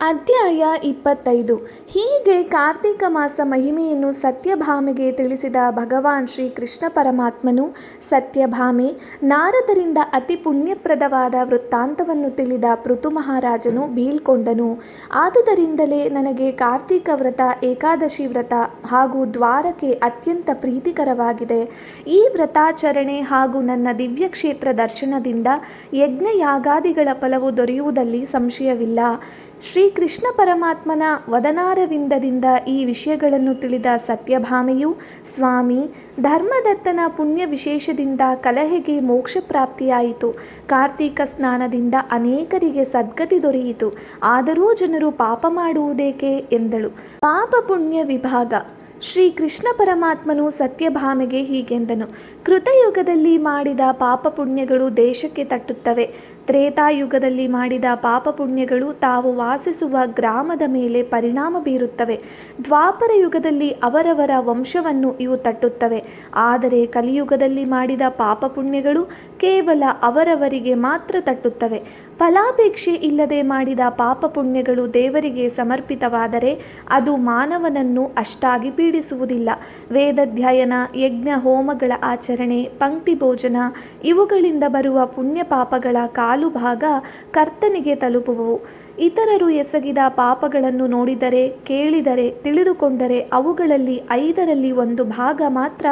ಅಧ್ಯಾಯ 25. ಹೀಗೆ ಕಾರ್ತೀಕ ಮಾಸ ಮಹಿಮೆಯನ್ನು ಸತ್ಯಭಾಮೆಗೆ ತಿಳಿಸಿದ ಭಗವಾನ್ ಶ್ರೀ ಕೃಷ್ಣ ಪರಮಾತ್ಮನು, ಸತ್ಯಭಾಮೆ, ನಾರದರಿಂದ ಅತಿ ಪುಣ್ಯಪ್ರದವಾದ ವೃತ್ತಾಂತವನ್ನು ತಿಳಿದ ಪೃಥು ಮಹಾರಾಜನು ಬೀಳ್ಕೊಂಡನು. ಆದುದರಿಂದಲೇ ನನಗೆ ಕಾರ್ತೀಕ ವ್ರತ, ಏಕಾದಶಿ ವ್ರತ ಹಾಗೂ ದ್ವಾರಕೆ ಅತ್ಯಂತ ಪ್ರೀತಿಕರವಾಗಿದೆ. ಈ ವ್ರತಾಚರಣೆ ಹಾಗೂ ನನ್ನ ದಿವ್ಯಕ್ಷೇತ್ರ ದರ್ಶನದಿಂದ ಯಜ್ಞ ಯಾಗಾದಿಗಳ ಫಲವು ದೊರೆಯುವುದಲ್ಲಿ ಸಂಶಯವಿಲ್ಲ. ಶ್ರೀಕೃಷ್ಣ ಪರಮಾತ್ಮನ ವದನಾರವಿಂದದಿಂದ ಈ ವಿಷಯಗಳನ್ನು ತಿಳಿದ ಸತ್ಯಭಾಮೆಯು, ಸ್ವಾಮಿ, ಧರ್ಮದತ್ತನ ಪುಣ್ಯ ವಿಶೇಷದಿಂದ ಕಲಹೆಗೆ ಮೋಕ್ಷ ಪ್ರಾಪ್ತಿಯಾಯಿತು. ಕಾರ್ತೀಕ ಸ್ನಾನದಿಂದ ಅನೇಕರಿಗೆ ಸದ್ಗತಿ ದೊರೆಯಿತು. ಆದರೂ ಜನರು ಪಾಪ ಮಾಡುವುದೇಕೆ ಎಂದಳು. ಪಾಪ ಪುಣ್ಯ ವಿಭಾಗ. ಶ್ರೀ ಕೃಷ್ಣ ಪರಮಾತ್ಮನು ಸತ್ಯಭಾಮೆಗೆ ಹೀಗೆಂದನು. ಕೃತಯುಗದಲ್ಲಿ ಮಾಡಿದ ಪಾಪ ಪುಣ್ಯಗಳು ದೇಶಕ್ಕೆ ತಟ್ಟುತ್ತವೆ. ತ್ರೇತಾಯುಗದಲ್ಲಿ ಮಾಡಿದ ಪಾಪ ಪುಣ್ಯಗಳು ತಾವು ವಾಸಿಸುವ ಗ್ರಾಮದ ಮೇಲೆ ಪರಿಣಾಮ ಬೀರುತ್ತವೆ. ದ್ವಾಪರ ಯುಗದಲ್ಲಿ ಅವರವರ ವಂಶವನ್ನು ಇವು ತಟ್ಟುತ್ತವೆ. ಆದರೆ ಕಲಿಯುಗದಲ್ಲಿ ಮಾಡಿದ ಪಾಪ ಪುಣ್ಯಗಳು ಕೇವಲ ಅವರವರಿಗೆ ಮಾತ್ರ ತಟ್ಟುತ್ತವೆ. ಫಲಾಪೇಕ್ಷೆ ಇಲ್ಲದೆ ಮಾಡಿದ ಪಾಪ ಪುಣ್ಯಗಳು ದೇವರಿಗೆ ಸಮರ್ಪಿತವಾದರೆ ಅದು ಮಾನವನನ್ನು ಅಷ್ಟಾಗಿ ಪೀಡಿಸುವುದಿಲ್ಲ. ವೇದಾಧ್ಯಯನ, ಯಜ್ಞ ಹೋಮಗಳ ಆಚರಣೆ, ಪಂಕ್ತಿ ಭೋಜನ ಇವುಗಳಿಂದ ಬರುವ ಪುಣ್ಯ ಪಾಪಗಳ ಕಾಲು ಭಾಗ ಕರ್ತನಿಗೆ ತಲುಪುವವು. ಇತರರು ಎಸಗಿದ ಪಾಪಗಳನ್ನು ನೋಡಿದರೆ, ಕೇಳಿದರೆ, ತಿಳಿದುಕೊಂಡರೆ ಅವುಗಳಲ್ಲಿ 5ರಲ್ಲಿ 1 ಭಾಗ ಮಾತ್ರ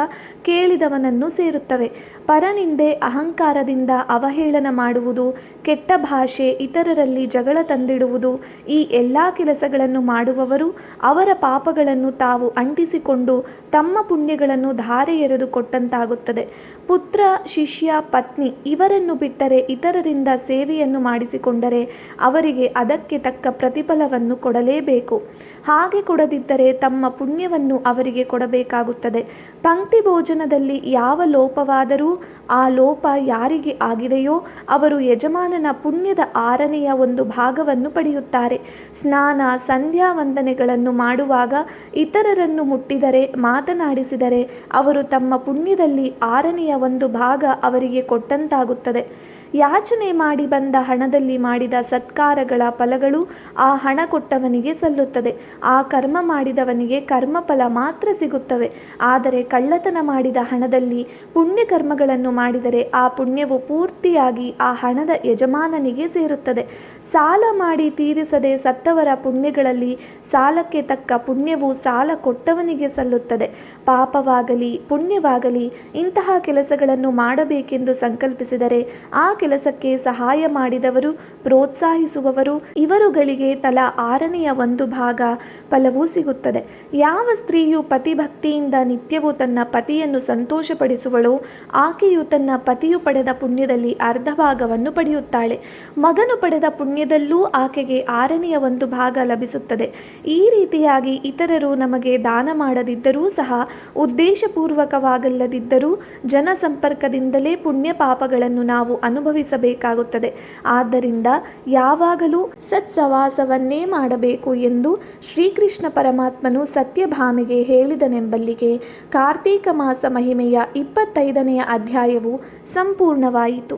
ಕೇಳಿದವನನ್ನು ಸೇರುತ್ತವೆ. ಪರನಿಂದೆ, ಅಹಂಕಾರದಿಂದ ಅವಹೇಳನ ಮಾಡುವುದು, ಕೆಟ್ಟ ಭಾಷೆ, ಇತರರಲ್ಲಿ ಜಗಳ ತಂದಿಡುವುದು, ಈ ಎಲ್ಲ ಕೆಲಸಗಳನ್ನು ಮಾಡುವವರು ಅವರ ಪಾಪಗಳನ್ನು ತಾವು ಅಂಟಿಸಿಕೊಂಡು ತಮ್ಮ ಪುಣ್ಯಗಳನ್ನು ಧಾರೆ ಎರೆದು ಕೊಟ್ಟಂತಾಗುತ್ತದೆ. ಪುತ್ರ, ಶಿಷ್ಯ, ಪತ್ನಿ ಇವರನ್ನು ಬಿಟ್ಟರೆ ಇತರರಿಂದ ಸೇವೆಯನ್ನು ಮಾಡಿಸಿಕೊಂಡರೆ ಅವರಿಗೆ ಅದಕ್ಕೆ ತಕ್ಕ ಪ್ರತಿಫಲವನ್ನು ಕೊಡಲೇಬೇಕು. ಹಾಗೆ ಕೊಡದಿದ್ದರೆ ತಮ್ಮ ಪುಣ್ಯವನ್ನು ಅವರಿಗೆ ಕೊಡಬೇಕಾಗುತ್ತದೆ. ಪಂಕ್ತಿ ಭೋಜನದಲ್ಲಿ ಯಾವ ಲೋಪವಾದರೂ ಆ ಲೋಪ ಯಾರಿಗೆ ಆಗಿದೆಯೋ ಅವರು ಯಜಮಾನನ ಪುಣ್ಯದ 6ನೆಯ 1 ಭಾಗವನ್ನು ಪಡೆಯುತ್ತಾರೆ. ಸ್ನಾನ, ಸಂಧ್ಯಾ ವಂದನೆಗಳನ್ನು ಮಾಡುವಾಗ ಇತರರನ್ನು ಮುಟ್ಟಿದರೆ, ಮಾತನಾಡಿಸಿದರೆ ಅವರು ತಮ್ಮ ಪುಣ್ಯದಲ್ಲಿ 6ನೆಯ 1 ಭಾಗ ಅವರಿಗೆ ಕೊಟ್ಟಂತಾಗುತ್ತದೆ. ಯಾಚನೆ ಮಾಡಿ ಬಂದ ಹಣದಲ್ಲಿ ಮಾಡಿದ ಸತ್ಕಾರಗಳ ಫಲಗಳು ಆ ಹಣ ಕೊಟ್ಟವನಿಗೆ ಸಲ್ಲುತ್ತದೆ. ಆ ಕರ್ಮ ಮಾಡಿದವನಿಗೆ ಕರ್ಮಫಲ ಮಾತ್ರ ಸಿಗುತ್ತವೆ. ಆದರೆ ಕಳ್ಳತನ ಮಾಡಿದ ಹಣದಲ್ಲಿ ಪುಣ್ಯಕರ್ಮಗಳನ್ನು ಮಾಡಿದರೆ ಆ ಪುಣ್ಯವು ಪೂರ್ತಿಯಾಗಿ ಆ ಹಣದ ಯಜಮಾನನಿಗೆ ಸೇರುತ್ತದೆ. ಸಾಲ ಮಾಡಿ ತೀರಿಸದೆ ಸತ್ತವರ ಪುಣ್ಯಗಳಲ್ಲಿ ಸಾಲಕ್ಕೆ ತಕ್ಕ ಪುಣ್ಯವು ಸಾಲ ಕೊಟ್ಟವನಿಗೆ ಸಲ್ಲುತ್ತದೆ. ಪಾಪವಾಗಲಿ ಪುಣ್ಯವಾಗಲಿ ಇಂತಹ ಕೆಲಸಗಳನ್ನು ಮಾಡಬೇಕೆಂದು ಸಂಕಲ್ಪಿಸಿದರೆ ಆ ಕೆಲಸಕ್ಕೆ ಸಹಾಯ ಮಾಡಿದವರು, ಪ್ರೋತ್ಸಾಹಿಸುವವರು ಇವರುಗಳಿಗೆ ತಲಾ 6ನೆಯ 1 ಭಾಗ ಫಲವೂ ಸಿಗುತ್ತದೆ. ಯಾವ ಸ್ತ್ರೀಯು ಪತಿಭಕ್ತಿಯಿಂದ ನಿತ್ಯವೂ ತನ್ನ ಪತಿಯನ್ನು ಸಂತೋಷಪಡಿಸುವಳೋ ಆಕೆಯು ತನ್ನ ಪತಿಯು ಪಡೆದ ಪುಣ್ಯದಲ್ಲಿ ಅರ್ಧ ಭಾಗವನ್ನು ಪಡೆಯುತ್ತಾಳೆ. ಮಗನು ಪಡೆದ ಪುಣ್ಯದಲ್ಲೂ ಆಕೆಗೆ 6ನೆಯ 1 ಭಾಗ ಲಭಿಸುತ್ತದೆ. ಈ ರೀತಿಯಾಗಿ ಇತರರು ನಮಗೆ ದಾನ ಮಾಡದಿದ್ದರೂ ಸಹ, ಉದ್ದೇಶಪೂರ್ವಕವಾಗಲ್ಲದಿದ್ದರೂ ಜನಸಂಪರ್ಕದಿಂದಲೇ ಪುಣ್ಯ ಪಾಪಗಳನ್ನು ನಾವು ಅನುಭವಿಸಬೇಕಾಗುತ್ತದೆ. ಆದ್ದರಿಂದ ಯಾವಾಗಲೂ ಸತ್ಸವಾಸವನ್ನೇ ಮಾಡಬೇಕು ಎಂದು ಶ್ರೀಕೃಷ್ಣ ಪರಮಾತ್ಮನು ಸತ್ಯಭಾಮೆಗೆ ಹೇಳಿದನೆಂಬಲ್ಲಿಗೆ ಕಾರ್ತೀಕ ಮಾಸ ಮಹಿಮೆಯ 25ನೆಯ ಅಧ್ಯಾಯವು ಸಂಪೂರ್ಣವಾಯಿತು.